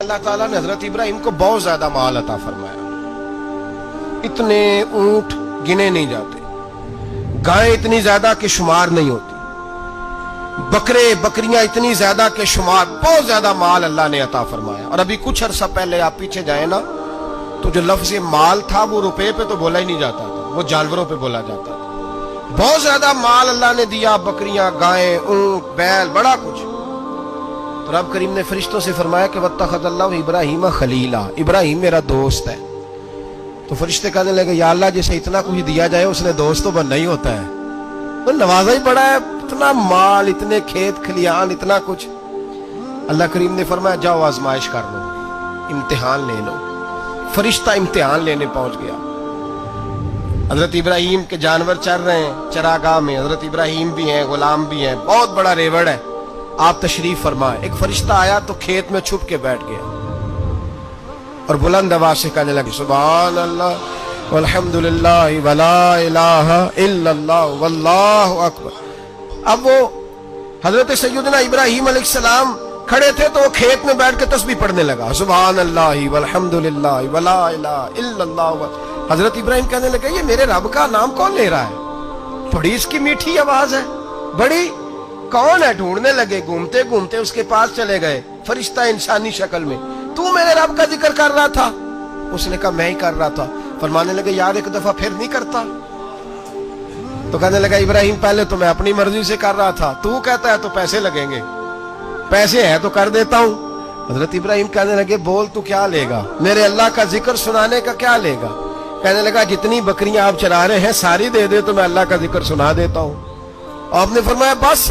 اللہ تعالیٰ نے حضرت ابراہیم کو بہت زیادہ مال عطا فرمایا. اتنے اونٹ گنے نہیں جاتے، گائیں اتنی زیادہ کہ شمار نہیں ہوتی، بکرے بکریاں اتنی زیادہ کہ شمار، بہت زیادہ مال اللہ نے عطا فرمایا. اور ابھی کچھ عرصہ پہلے آپ پیچھے جائیں نا تو جو لفظ مال تھا وہ روپے پہ تو بولا ہی نہیں جاتا تھا، وہ جانوروں پہ بولا جاتا تھا. بہت زیادہ مال اللہ نے دیا، بکریاں، گائیں، اونٹ، بیل، بڑا کچھ. تو رب کریم نے فرشتوں سے فرمایا کہ واتخذ اللہ ابراہیم خلیلا، ابراہیم میرا دوست ہے. تو فرشتے کہنے لگے یا اللہ جسے اتنا کچھ دیا جائے اس نے دوست تو بننا ہی ہوتا ہے، وہ نوازا ہی بڑا ہے، اتنا مال، اتنے کھیت کھلیان، اتنا کچھ. اللہ کریم نے فرمایا جاؤ آزمائش کر لو، امتحان لے لو. فرشتہ امتحان لینے پہنچ گیا. حضرت ابراہیم کے جانور چر رہے ہیں چراگاہ میں، حضرت ابراہیم بھی ہیں، غلام بھی ہیں، بہت بڑا ریوڑ ہے. آپ تشریف فرمائے. ایک فرشتہ آیا تو کھیت میں چھپ کے بیٹھ گیا اور بلند آواز سے کہنے لگے سبحان اللہ والحمدللہ ولا الہ الا اللہ واللہ اکبر. اب وہ حضرت سیدنا ابراہیم علیہ السلام کھڑے تھے تو وہ کھیت میں بیٹھ کے تسبیح پڑھنے لگا سبحان اللہ والحمدللہ ولا الہ الا اللہ. حضرت ابراہیم کہنے لگے یہ میرے رب کا نام کون لے رہا ہے؟ بڑی اس کی میٹھی آواز ہے، بڑی، کون ہے؟ ڈھونڈنے لگے، گھومتے گھومتے اس کے پاس چلے گئے. فرشتہ انسانی شکل میں، تو میرے رب کا ذکر کر رہا تھا؟ اس نے کہا میں ہی کر رہا تھا. فرمانے لگے یار ایک دفعہ پھر نہیں کرتا؟ تو کہنے لگا ابراہیم پہلے تو میں اپنی مرضی سے کر رہا تھا، تو کہتا ہے تو پیسے لگیں گے، پیسے ہے تو کر دیتا ہوں. حضرت ابراہیم کہنے لگے بول تو کیا لے گا؟ میرے اللہ کا ذکر سنانے کا کیا لے گا؟ کہنے لگا جتنی بکریاں آپ چلا رہے ہیں ساری دے دے تو میں اللہ کا ذکر سنا دیتا ہوں. آپ نے فرمایا بس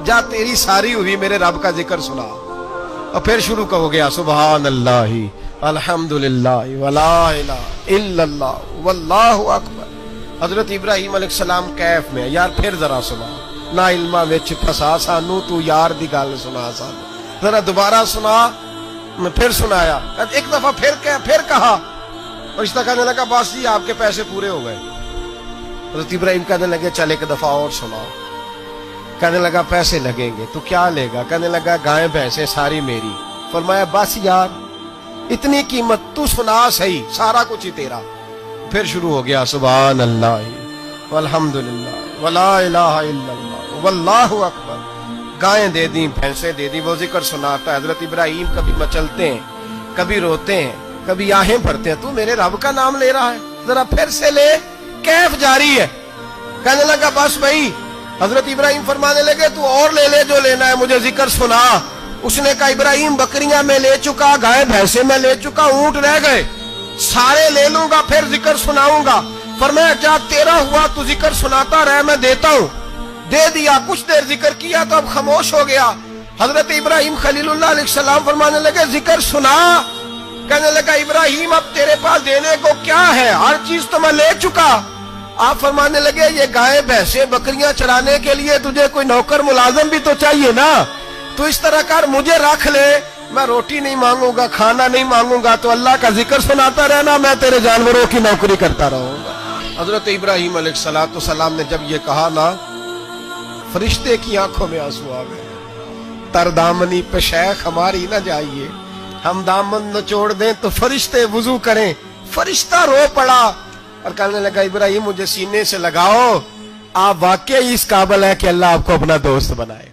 جا تیری ساری ہوئی، میرے رب کا ذکر سنا. اور پھر شروع ہو گیا سبحان اللہ الحمدللہ ولا الہ الا اللہ واللہ اکبر. حضرت ابراہیم علیہ السلام کیف میں یار پھر ذرا سنا، نا علما وچ پھسا سانو، تو یار دی گل سنا سانو، ذرا دوبارہ سنا. میں پھر سنایا، ایک دفعہ پھر کہا. فرشتہ کہنے لگا بس جی آپ کے پیسے پورے ہو گئے. حضرت ابراہیم کہنے لگے چل ایک دفعہ اور سناؤ. کہنے لگا پیسے لگیں گے. تو کیا لے گا؟ کہنے لگا گائیں بھینسیں ساری میری. فرمایا بس یار اتنی قیمت، تو سنا صحیح، سارا کچھ ہی تیرا. پھر شروع ہو گیا سبحان اللہ والحمدللہ ولا الہ الا اللہ واللہ اکبر. گائیں دے دیں، بھینسیں دے دیں، وہ ذکر سناتا ہے. حضرت ابراہیم کبھی مچلتے ہیں، کبھی روتے ہیں، کبھی آہیں بھرتے ہیں. تو میرے رب کا نام لے رہا ہے، ذرا پھر سے لے. کیف جاری ہے. کہنے لگا بس بھائی. حضرت ابراہیم فرمانے لگے تو اور لے لے جو لینا ہے، مجھے ذکر سنا. اس نے کہا ابراہیم بکریاں میں لے چکا، گائے بھینسیں میں لے چکا، اونٹ رہ گئے، سارے لے لوں گا پھر ذکر سناؤں گا. فرمایا جا تیرا ہوا تو ذکر سناتا رہ، میں دیتا ہوں. دے دیا. کچھ دیر ذکر کیا تو اب خاموش ہو گیا. حضرت ابراہیم خلیل اللہ علیہ السلام فرمانے لگے ذکر سنا. کہنے لگا ابراہیم اب تیرے پاس دینے کو کیا ہے؟ ہر چیز تو میں لے چکا. آپ فرمانے لگے یہ گائے بھینسیں بکریاں چرانے کے لیے تجھے کوئی نوکر ملازم بھی تو چاہیے نا. تو اس طرح کر مجھے رکھ لے، میں روٹی نہیں مانگوں گا، کھانا نہیں مانگوں گا، تو اللہ کا ذکر سناتا رہنا، میں تیرے جانوروں کی نوکری کرتا رہوں گا. حضرت ابراہیم علیہ السلام نے جب یہ کہا نا، فرشتے کی آنکھوں میں آنسو آ گئے. تر دامنی پہ شیخ ہماری نہ جائیے، ہم دامن نچوڑ دیں تو فرشتے وضو کریں. فرشتہ رو پڑا اور کہنے لگا ابراہیم مجھے سینے سے لگاؤ، آپ واقعی اس قابل ہے کہ اللہ آپ کو اپنا دوست بنائے.